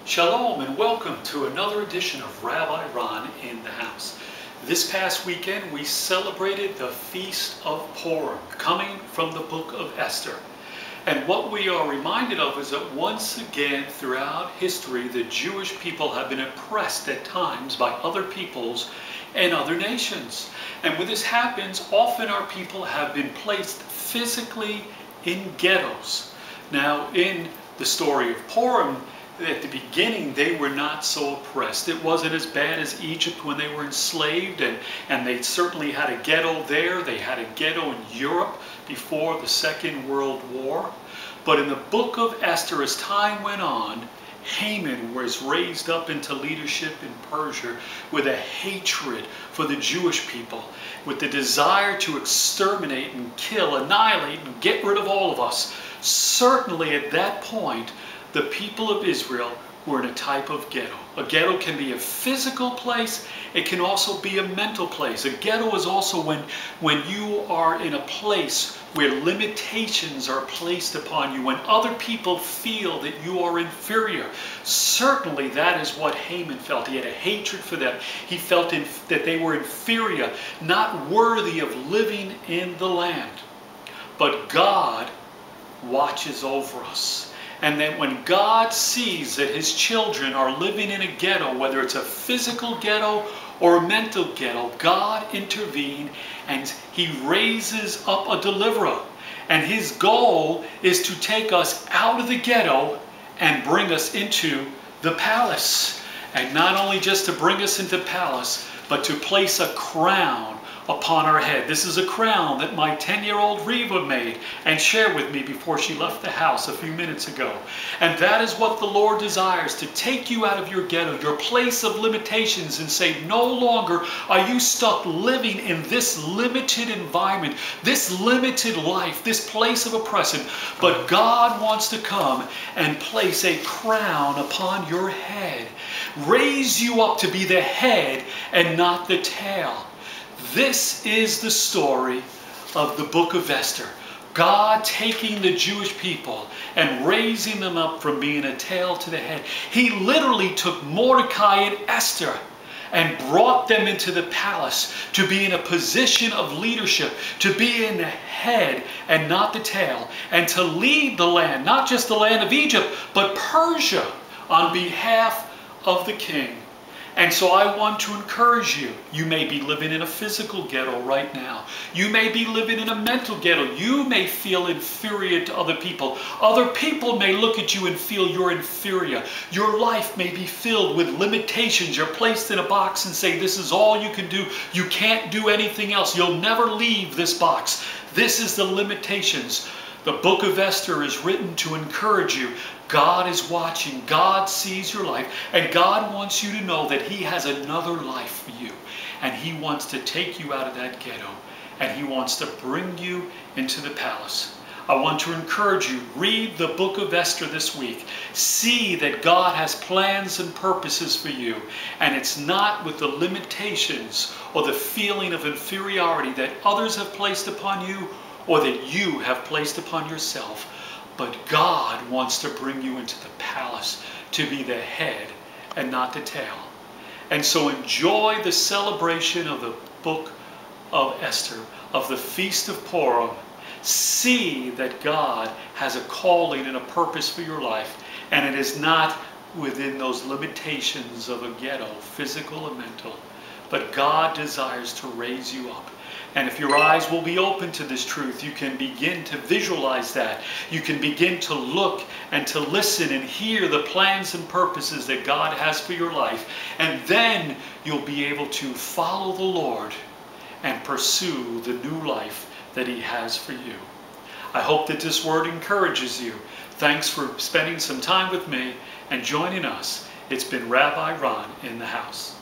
Shalom and welcome to another edition of Rabbi Ron in the House. This past weekend we celebrated the Feast of Purim, coming from the Book of Esther. And what we are reminded of is that once again throughout history the Jewish people have been oppressed at times by other peoples and other nations. And when this happens, often our people have been placed physically in ghettos. Now in the story of Purim, at the beginning they were not so oppressed. It wasn't as bad as Egypt when they were enslaved, and they certainly had a ghetto there. They had a ghetto in Europe before the Second World War. But in the Book of Esther, as time went on, Haman was raised up into leadership in Persia with a hatred for the Jewish people, with the desire to exterminate and kill, annihilate and get rid of all of us. Certainly at that point, the people of Israel were in a type of ghetto. A ghetto can be a physical place. It can also be a mental place. A ghetto is also when you are in a place where limitations are placed upon you, when other people feel that you are inferior. Certainly that is what Haman felt. He had a hatred for them. He felt that they were inferior, not worthy of living in the land. But God watches over us. And that when God sees that His children are living in a ghetto, whether it's a physical ghetto or a mental ghetto, God intervenes and He raises up a deliverer. And His goal is to take us out of the ghetto and bring us into the palace. And not only just to bring us into the palace, but to place a crown upon our head. This is a crown that my 10-year-old Reva made and shared with me before she left the house a few minutes ago. And that is what the Lord desires, to take you out of your ghetto, your place of limitations, and say, no longer are you stuck living in this limited environment, this limited life, this place of oppression. But God wants to come and place a crown upon your head, raise you up to be the head and not the tail. This is the story of the Book of Esther. God taking the Jewish people and raising them up from being a tail to the head. He literally took Mordecai and Esther and brought them into the palace to be in a position of leadership, to be in the head and not the tail, and to lead the land, not just the land of Egypt, but Persia, on behalf of the king. And so I want to encourage you. You may be living in a physical ghetto right now. You may be living in a mental ghetto. You may feel inferior to other people. Other people may look at you and feel you're inferior. Your life may be filled with limitations. You're placed in a box and say, this is all you can do. You can't do anything else. You'll never leave this box. This is the limitations. The Book of Esther is written to encourage you. God is watching. God sees your life. And God wants you to know that He has another life for you. And He wants to take you out of that ghetto. And He wants to bring you into the palace. I want to encourage you. Read the Book of Esther this week. See that God has plans and purposes for you. And it's not with the limitations or the feeling of inferiority that others have placed upon you, or that you have placed upon yourself. But God wants to bring you into the palace to be the head and not the tail. And so enjoy the celebration of the Book of Esther, of the Feast of Purim. See that God has a calling and a purpose for your life, and it is not within those limitations of a ghetto, physical and mental. But God desires to raise you up. And if your eyes will be open to this truth, you can begin to visualize that. You can begin to look and to listen and hear the plans and purposes that God has for your life. And then you'll be able to follow the Lord and pursue the new life that He has for you. I hope that this word encourages you. Thanks for spending some time with me and joining us. It's been Rabbi Ron in the House.